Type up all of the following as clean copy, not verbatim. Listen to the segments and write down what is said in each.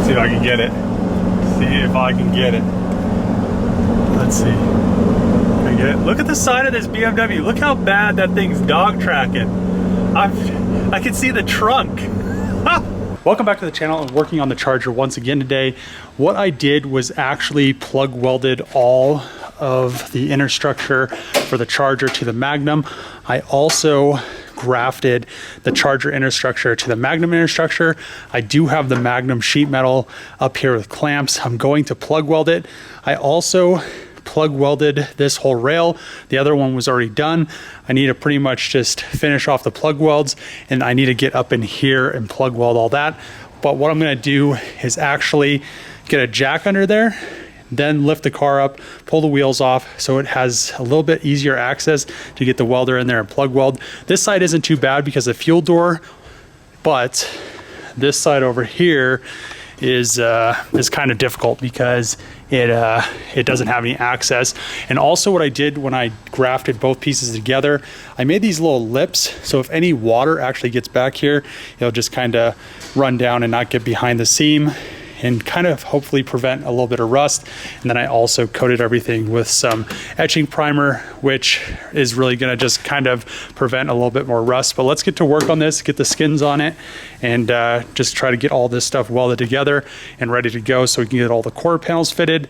See if I can get it. See if I can get it. Let's see. Can I get it? Look at the side of this BMW. Look how bad that thing's dog tracking. I can see the trunk. Welcome back to the channel. I'm working on the Charger once again today. What I did was actually plug welded all of the inner structure for the Charger to the Magnum. I also grafted the Charger inner structure to the Magnum inner structure. I do have the Magnum sheet metal up here with clamps. I'm going to plug weld it. I also plug welded this whole rail. The other one was already done. I need to pretty much just finish off the plug welds, and I need to get up in here and plug weld all that. But what I'm going to do is actually get a jack under there, then lift the car up, pull the wheels off so it has a little bit easier access to get the welder in there and plug weld. This side isn't too bad because of the fuel door, but this side over here is kind of difficult because it doesn't have any access. And also what I did when I grafted both pieces together, I made these little lips, so if any water actually gets back here, it'll just kind of run down and not get behind the seam and kind of hopefully prevent a little bit of rust. And then I also coated everything with some etching primer, which is really gonna just kind of prevent a little bit more rust. But let's get to work on this, get the skins on it, and just try to get all this stuff welded together and ready to go so we can get all the quarter panels fitted.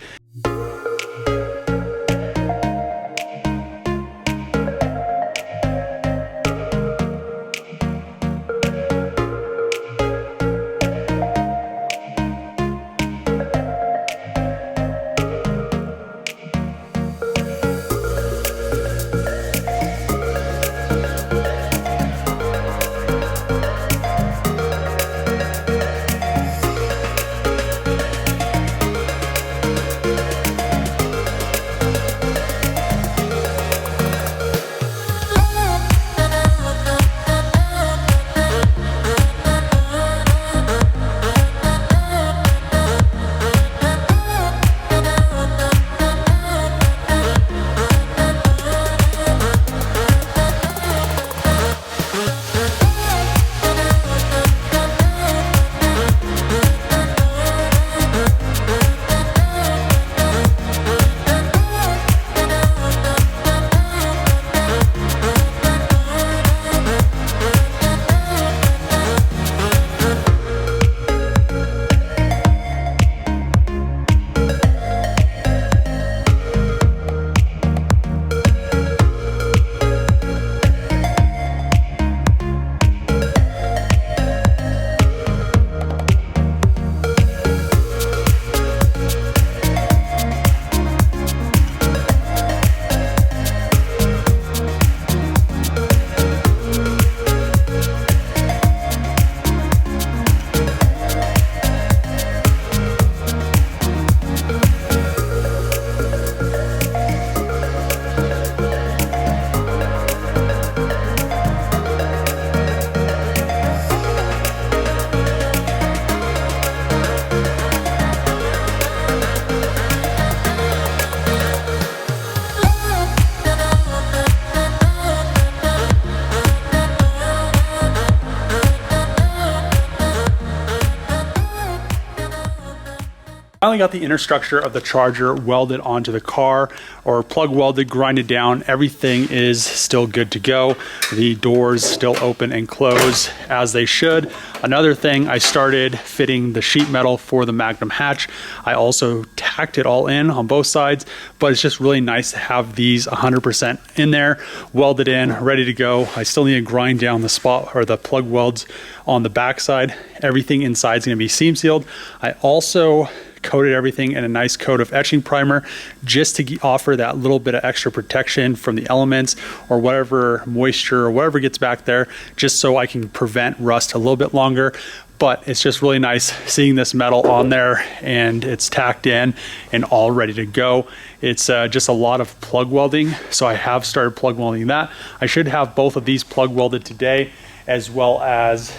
Finally got the inner structure of the Charger welded onto the car, or plug welded, grinded down. Everything is still good to go. The doors still open and close as they should. Another thing, I started fitting the sheet metal for the Magnum hatch. I also tacked it all in on both sides, but it's just really nice to have these 100% in there, welded in, ready to go. I still need to grind down the spot or the plug welds on the back side. Everything inside is going to be seam sealed. I also coated everything in a nice coat of etching primer just to offer that little bit of extra protection from the elements or whatever moisture or whatever gets back there, just so I can prevent rust a little bit longer. But it's just really nice seeing this metal on there and it's tacked in and all ready to go. It's just a lot of plug welding, so I have started plug welding that. I should have both of these plug welded today, as well as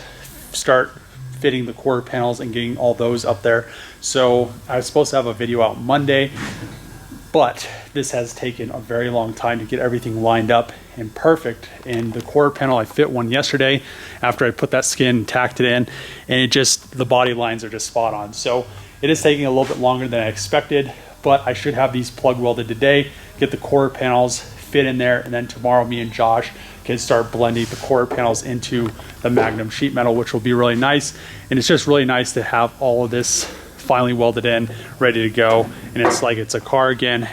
start fitting the quarter panels and getting all those up there. So I was supposed to have a video out Monday, but this has taken a very long time to get everything lined up and perfect. And the quarter panel, I fit one yesterday after I put that skin, tacked it in, and the body lines are just spot on. So it is taking a little bit longer than I expected, but I should have these plug welded today, get the quarter panels fit in there, and then tomorrow me and Josh can start blending the quarter panels into the Magnum sheet metal, which will be really nice. And it's just really nice to have all of this finally welded in, ready to go. And it's like it's a car again.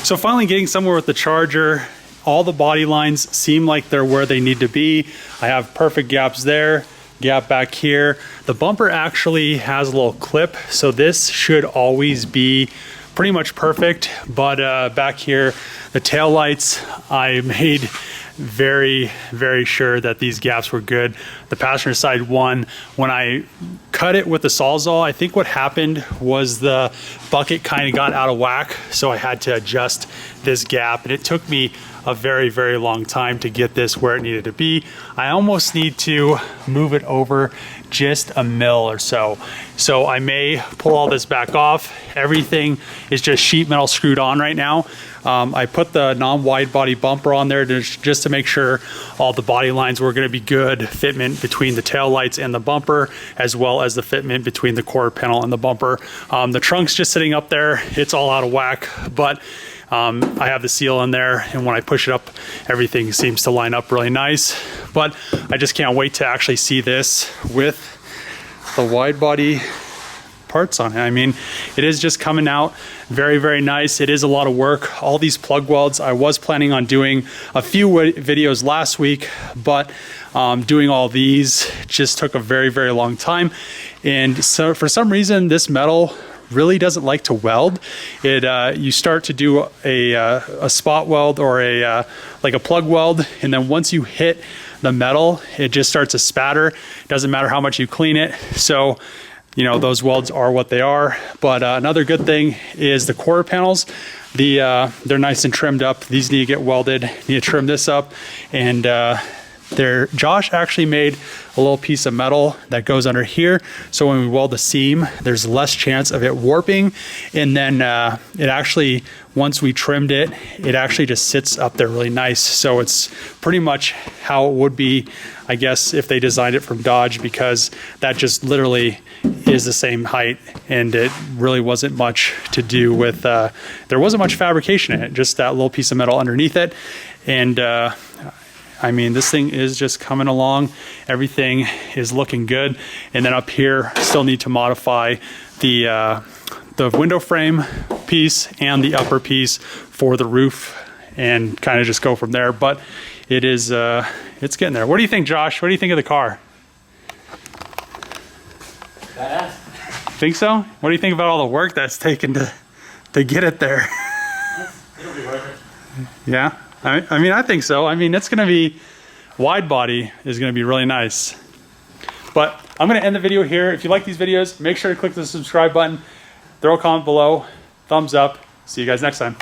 So finally getting somewhere with the Charger. All the body lines seem like they're where they need to be. I have perfect gaps there, gap back here. The bumper actually has a little clip, so this should always be pretty much perfect. But back here, the tail lights, I made very sure that these gaps were good. The passenger side one, when I cut it with the Sawzall, I think what happened was the bucket kind of got out of whack, so I had to adjust this gap, and it took me a very long time to get this where it needed to be. I almost need to move it over just a mil or so. So I may pull all this back off. Everything is just sheet metal screwed on right now. I put the non-wide body bumper on there just to make sure all the body lines were going to be good fitment between the tail lights and the bumper, as well as the fitment between the quarter panel and the bumper. The trunk's just sitting up there. It's all out of whack, but I have the seal in there, and when I push it up, everything seems to line up really nice. But I just can't wait to actually see this with the wide body parts on it. I mean, it is just coming out very nice. It is a lot of work. All these plug welds, I was planning on doing a few videos last week, but Doing all these just took a very, very long time. And so for some reason, this metal really doesn't like to weld. You start to do a spot weld or like a plug weld, and then once you hit the metal, it just starts to spatter. It doesn't matter how much you clean it. So, you know, those welds are what they are. But another good thing is the quarter panels. They're nice and trimmed up. These need to get welded. You need to trim this up, and Josh actually made a little piece of metal that goes under here, so when we weld the seam, there's less chance of it warping. And then it actually, once we trimmed it, it actually just sits up there really nice. So it's pretty much how it would be, I guess, if they designed it from Dodge, because that just literally is the same height, and it really wasn't much to do with, there wasn't much fabrication in it, just that little piece of metal underneath it. And I mean, this thing is just coming along. Everything is looking good. And then up here, still need to modify the window frame piece and the upper piece for the roof, and kind of just go from there. But it is, it's getting there. What do you think, Josh? What do you think of the car? Badass. Think so? What do you think about all the work that's taken to get it there? It'll be worth it. Yeah. I mean, I think so. I mean, it's going to be, wide body is going to be really nice. But I'm going to end the video here. If you like these videos, make sure to click the subscribe button, throw a comment below, thumbs up. See you guys next time.